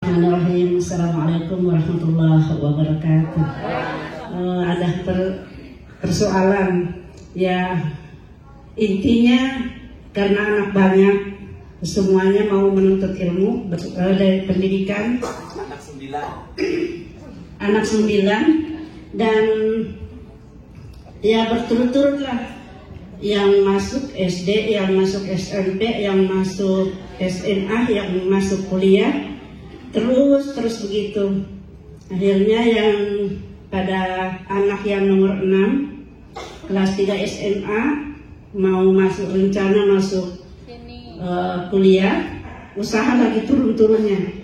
Bismillahirrahmanirrahim. Assalamualaikum warahmatullahi wabarakatuh. Ada persoalan ya, intinya karena anak banyak, semuanya mau menuntut ilmu dari pendidikan. Anak sembilan dan ya berturut-turut lah, yang masuk SD, yang masuk SMP, yang masuk SMA, yang masuk kuliah, terus begitu. Akhirnya yang pada anak yang nomor 6 kelas 3 SMA mau masuk, rencana masuk kuliah, usaha lagi turun-turunnya.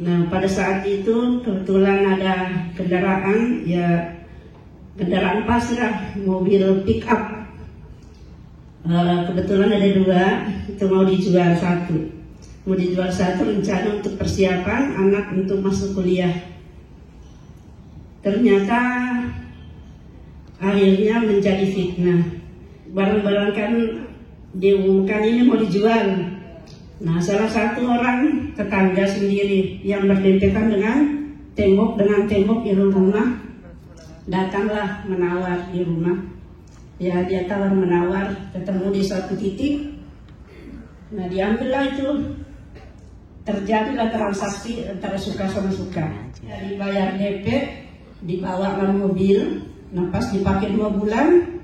Nah pada saat itu kebetulan ada kendaraan, ya kendaraan pasrah, mobil pick up. Kebetulan ada 2, itu mau dijual satu. Rencana untuk persiapan anak untuk masuk kuliah. Ternyata akhirnya menjadi fitnah. Barang-barang kan diumumkan ini mau dijual. Nah salah satu orang tetangga sendiri yang berdempetan dengan tembok di rumah, datanglah menawar di rumah. Ya dia tawar menawar, ketemu di suatu titik. Nah diambillah itu, terjadilah transaksi antara suka sama suka. Ya, dibayar DP, dibawa ke mobil. Nah pas dipakai 2 bulan,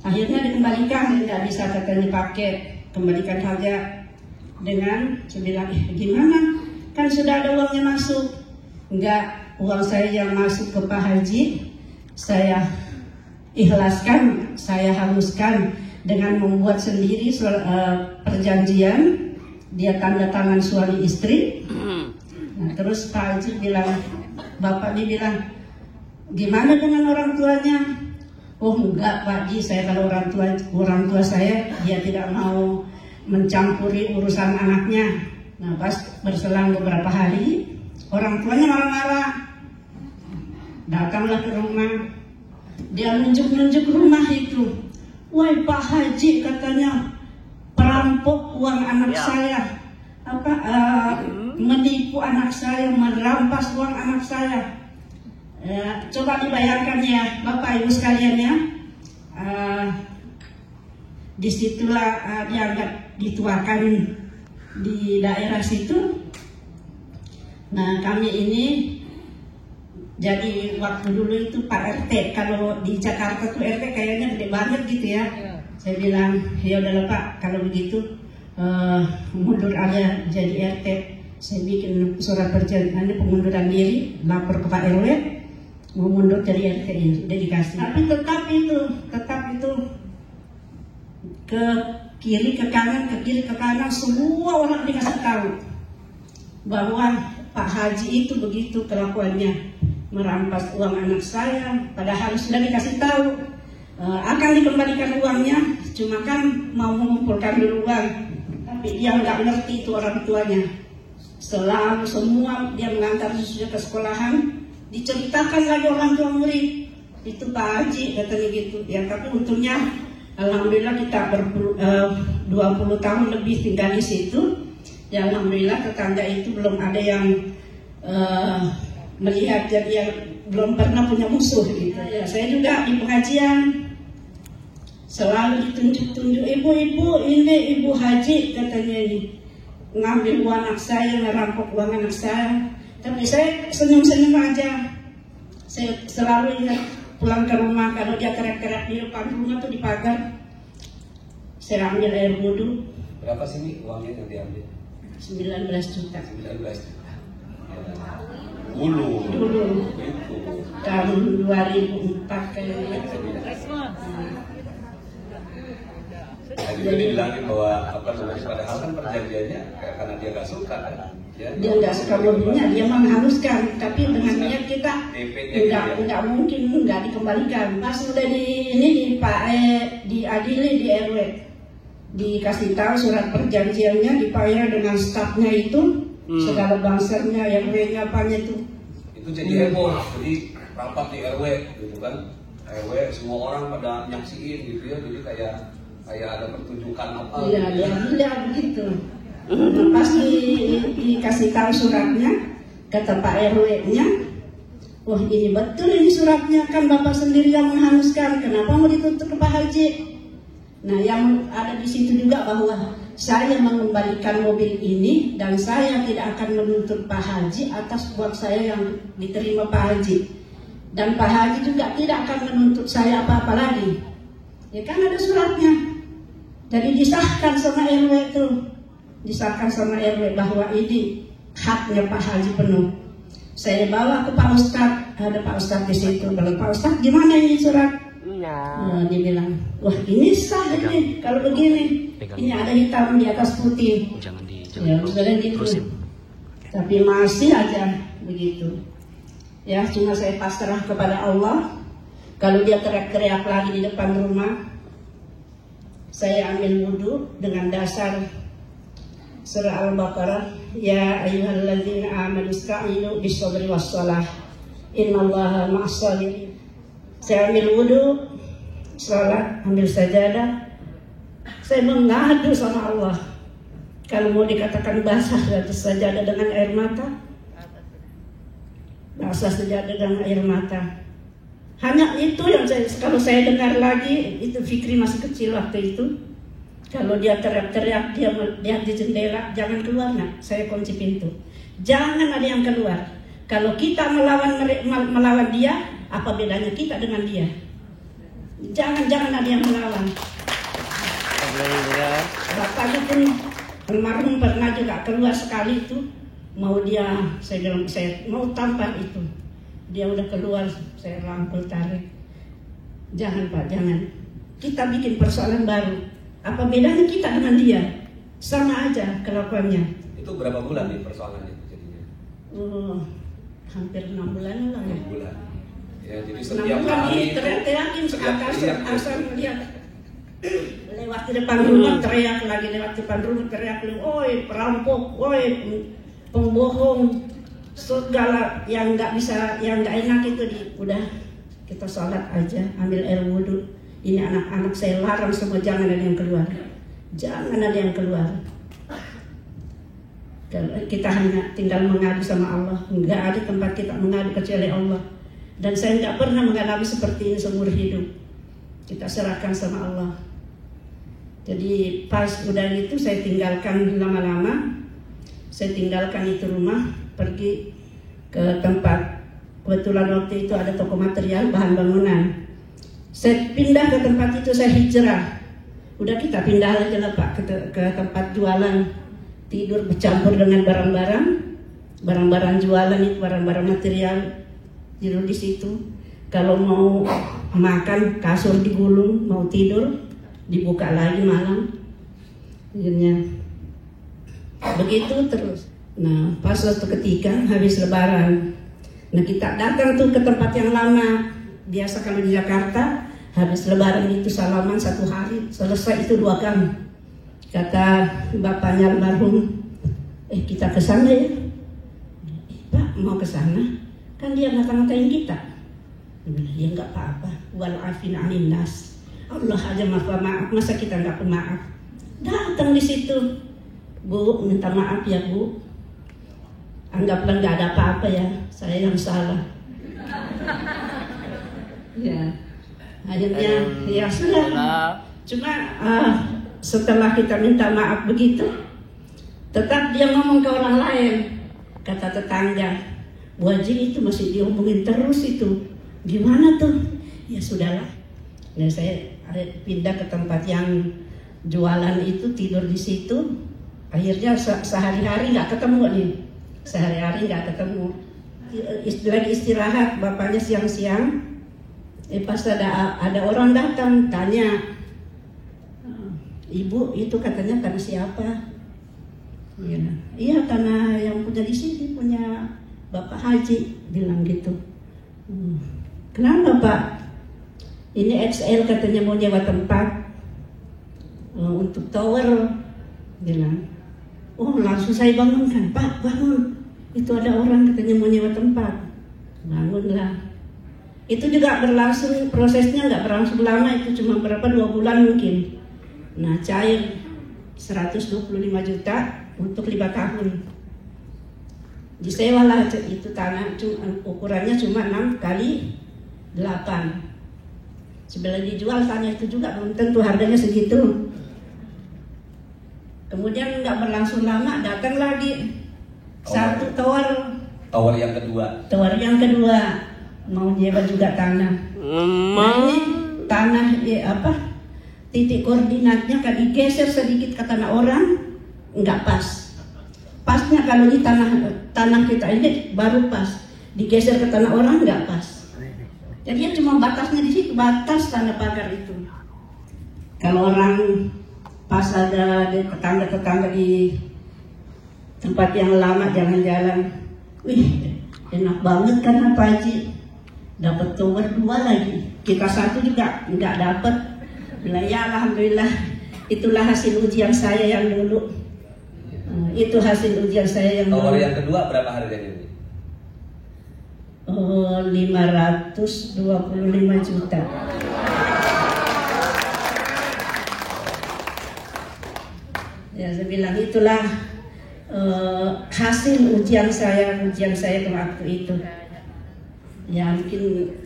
akhirnya dikembalikan, tidak bisa katanya dipakai, kembalikan harga. Dengan saya bilang, gimana? Kan sudah ada uangnya masuk. Enggak, uang saya yang masuk ke Pak Haji, saya ikhlaskan, saya hanguskan dengan membuat sendiri perjanjian. Dia tanda tangan suami istri. Nah, terus Pak Haji bilang, bapaknya bilang, gimana dengan orang tuanya? Oh enggak Pak Haji, saya kalau orang tua saya, dia tidak mau mencampuri urusan anaknya. Nah pas berselang beberapa hari, orang tuanya marah-marah, datanglah ke rumah. Dia nunjuk-nunjuk rumah itu. Woi Pak Haji, katanya perampok uang anak saya, menipu anak saya, merampas uang anak saya. Coba dibayangkan ya Bapak Ibu sekalian ya. Disitulah dianggap dituakan di daerah situ. Nah kami ini jadi waktu dulu itu Pak RT, kalau di Jakarta tuh RT kayaknya gede banget gitu ya. Saya bilang, ya udahlah Pak, kalau begitu mundur aja jadi RT. Saya bikin surat perjanjian pengunduran diri, lapor ke Pak RW, mau mundur dari RT ini, udah dikasih. Tapi tetap itu ke kiri ke kanan, semua orang dikasih tahu bahwa Pak Haji itu begitu kelakuannya, merampas uang anak saya, padahal sudah dikasih tahu akan dikembalikan uangnya, cuma kan mau mengumpulkan dulu uang. Tapi dia nggak ngerti itu orang tuanya. Selalu semua dia mengantar susunya ke sekolahan, diceritakan lagi orang tua murid, itu Pak Haji katanya gitu. Ya tapi untungnya alhamdulillah kita 20 tahun lebih tinggal di situ. Ya alhamdulillah tetangga itu belum ada yang melihat, jadi yang belum pernah punya musuh gitu. Ya saya juga di pengajian selalu ditunjuk-tunjuk, ibu-ibu ini Ibu Haji katanya ini ngambil uang anak saya, ngerampok uang anak saya. Tapi saya senyum-senyum aja. Saya selalu ingat pulang ke rumah, kalau dia kerak-kerak di depan rumah tuh di pagar, saya ambil air wudhu. Berapa sih nih uangnya yang diambil? 19 juta. 19 juta. Dulu tahun 2004 kayaknya. Jadi bilangin bahwa padahal kan perjanjiannya karena dia nggak suka kan? Dia nggak suka mobilnya, dia mengharuskan, tapi dengan niat kita nggak mungkin nggak dikembalikan. Pas udah diadili di RW, dikasih tahu surat perjanjiannya, dibayar dengan stafnya itu, segala bangsanya, RW-nya apanya itu. Itu jadi heboh, jadi rapat di RW gitu kan, RW semua orang pada nyaksiin gitu ya, jadi kayak ada pertunjukan apa. Iya, begitu. Pas dikasih tahu suratnya, kata Pak RW-nya, wah ini betul ini suratnya, kan Bapak sendiri yang menghanguskan, kenapa mau dituntut ke Pak Haji? Nah, yang ada di situ juga bahwa saya mengembalikan mobil ini dan saya tidak akan menuntut Pak Haji atas uang saya yang diterima Pak Haji. Dan Pak Haji juga tidak akan menuntut saya apa-apa lagi. Ya kan ada suratnya. Jadi disahkan sama RW itu. Disahkan sama RW bahwa ini haknya Pak Haji penuh. Saya bawa ke Pak Ustadz, ada Pak Ustadz di situ. Kalau Pak Ustadz, gimana ini surat? Nah, dia bilang, wah ini sah ini kalau begini. Ini ada hitam di atas putih. Ya, gitu. Tapi masih aja begitu. Ya, cuma saya pasrah kepada Allah. Kalau dia teriak-teriak lagi di depan rumah, saya ambil wudhu dengan dasar surah Al-Baqarah, ya ayyuhalladzina amanu ista'inu bis-sabri was-shalah innallaha ma'as-sabirin. Saya ambil wudhu, sholat, ambil sajadah, saya mengadu sama Allah. Kalau mau dikatakan basah sajadah dengan air mata, basah sajadah dengan air mata. Hanya itu yang kalau saya dengar lagi, itu Fikri masih kecil waktu itu. Kalau dia teriak-teriak, dia lihat di jendela, jangan keluar nak, saya kunci pintu. Jangan ada yang keluar. Kalau kita melawan dia, apa bedanya kita dengan dia? Jangan ada yang melawan. Bapaknya pun almarhum pernah juga keluar sekali itu, mau dia, saya bilang saya mau tampar itu, dia udah keluar, saya rangkul tarik. Jangan Pak, jangan. Kita bikin persoalan baru. Apa bedanya kita dengan dia? Sama aja kelakuannya. Itu berapa bulan nih persoalannya jadinya? Hampir 6 bulan lah ya. 6 bulan. Ya, jadi setiap 6 bulan hari teriak-teriakin asal lihat lewat di depan rumah teriak lagi, lewat di depan rumah teriak lagi, oi perampok, oi pembohong, segala yang nggak bisa, yang nggak enak itu udah kita sholat aja, ambil air wudhu. Ini anak-anak saya larang semua, jangan ada yang keluar, jangan ada yang keluar. Kita hanya tinggal mengadu sama Allah, nggak ada tempat kita mengadu kecuali Allah. Dan saya nggak pernah mengalami seperti ini seumur hidup. Kita serahkan sama Allah. Jadi pas udah itu saya tinggalkan lama-lama, saya tinggalkan itu rumah, pergi ke tempat, kebetulan waktu itu ada toko material bahan bangunan. Saya pindah ke tempat itu, saya hijrah. Udah kita pindah aja lah Pak ke tempat jualan, tidur bercampur dengan barang-barang jualan itu, barang-barang material, tidur di situ. Kalau mau makan kasur digulung, mau tidur dibuka lagi malam. Akhirnya begitu terus. Nah pas suatu ketika habis lebaran, nah kita datang tuh ke tempat yang lama. Biasa kalau di Jakarta habis lebaran itu salaman 1 hari, selesai itu 2 kali. Kata bapaknya almarhum, kita ke sana ya. Pak mau ke sana? Kan dia ngata-ngatain kita. Ya nggak apa-apa. Wal afin anin nas. Allah aja maaf, masa kita nggak pemaaf? Datang di situ, Bu, minta maaf ya Bu. Anggaplah nggak ada apa-apa ya, saya yang salah. Ya, akhirnya ya sudah. Cuma setelah kita minta maaf begitu, tetap dia ngomong ke orang lain. Kata tetangga, Bu Haji itu masih dihubungin terus itu. Gimana tuh? Ya sudahlah. Nah saya pindah ke tempat yang jualan itu, tidur di situ. Akhirnya sehari-hari nggak ketemu nih. Sehari-hari nggak ketemu. Lagi istirahat, bapaknya siang-siang. Pas ada orang datang tanya, Ibu itu katanya tanah siapa? Iya tanah yang punya di sini, punya Bapak Haji, bilang gitu. Kenapa Pak? Ini XL katanya mau nyewa tempat untuk tower, bilang. Oh langsung saya bangunkan, Pak bangun. Itu ada orang katanya mau nyewa tempat, bangunlah. Itu juga berlangsung, prosesnya nggak berlangsung lama, itu cuma 2 bulan mungkin. Nah cair 125 juta untuk 5 tahun. Disewalah itu tanah, ukurannya cuma 6 kali 8. Sebelum dijual tanah itu juga belum tentu harganya segitu. Kemudian nggak berlangsung lama, datang lagi satu tower. Tower yang kedua. Tower yang kedua mau nyewa juga tanah. Nah, ini tanah titik koordinatnya kan digeser sedikit ke tanah orang, nggak pas. Pasnya kalau di tanah kita ini baru pas, digeser ke tanah orang nggak pas. Jadi ya cuma batasnya di situ, batas tanah pagar itu. Kalau orang pas ada tetangga-tetangga di tempat yang lama jalan-jalan, wih enak banget kan Pak Haji, dapat tower 2 lagi, kita 1 juga nggak dapat. Bilang ya alhamdulillah, itulah hasil ujian saya yang dulu. Itu hasil ujian saya yang tower dulu. yang kedua berapa harganya? 525 juta. Ya saya bilang itulah hasil ujian saya ke waktu itu. Ya mungkin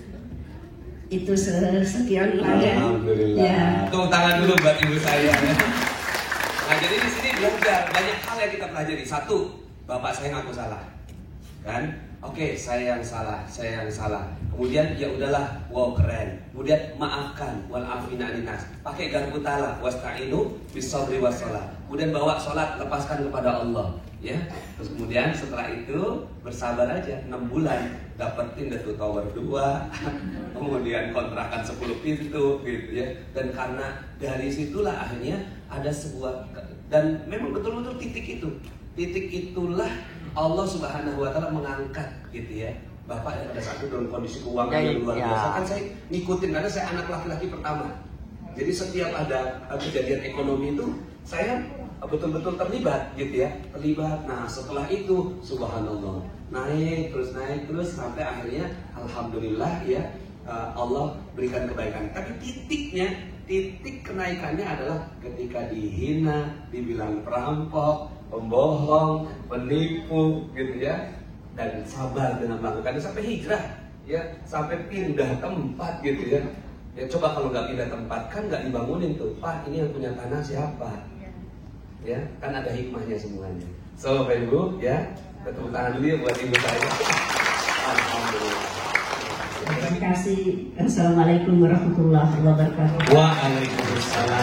itu sekian lah ya. Alhamdulillah. Ya. Tepuk tangan dulu buat ibu saya. Nah jadi di sini belajar banyak hal yang kita pelajari. 1, bapak saya ngaku salah, kan? Oke, saya yang salah. Kemudian ya udahlah, wow keren. Kemudian maafkan, wal afina aninas. Pakai garpu tala, wasta'inu bisabri wassalah. Kemudian bawa sholat, lepaskan kepada Allah, ya. Terus kemudian setelah itu bersabar aja 6 bulan, dapetin itu tower 2, kemudian kontrakan 10 pintu, gitu ya. Dan karena dari situlah akhirnya ada sebuah, dan memang betul-betul titik itulah Allah Subhanahu wa Ta'ala mengangkat, gitu ya. Bapak yang pada saat itu dalam kondisi keuangan yang luar biasa, kan saya ngikutin karena saya anak laki-laki pertama. Jadi setiap ada kejadian ekonomi itu saya betul-betul terlibat, gitu ya. Nah setelah itu subhanallah naik terus sampai akhirnya alhamdulillah ya, Allah berikan kebaikan. Tapi titik kenaikannya adalah ketika dihina, dibilang perampok, pembohong, penipu, gitu ya, dan sabar dengan melakukannya sampai hijrah, ya, sampai pindah tempat, gitu ya. Ya coba kalau nggak pindah tempat kan nggak dibangunin tuh, Pak ini yang punya tanah siapa? Ya kan ada hikmahnya semuanya. So Bapak Ibu ya, tepuk tangan dulu ya buat ibu saya. Alhamdulillah. Terima kasih. Assalamualaikum warahmatullahi wabarakatuh. Waalaikumsalam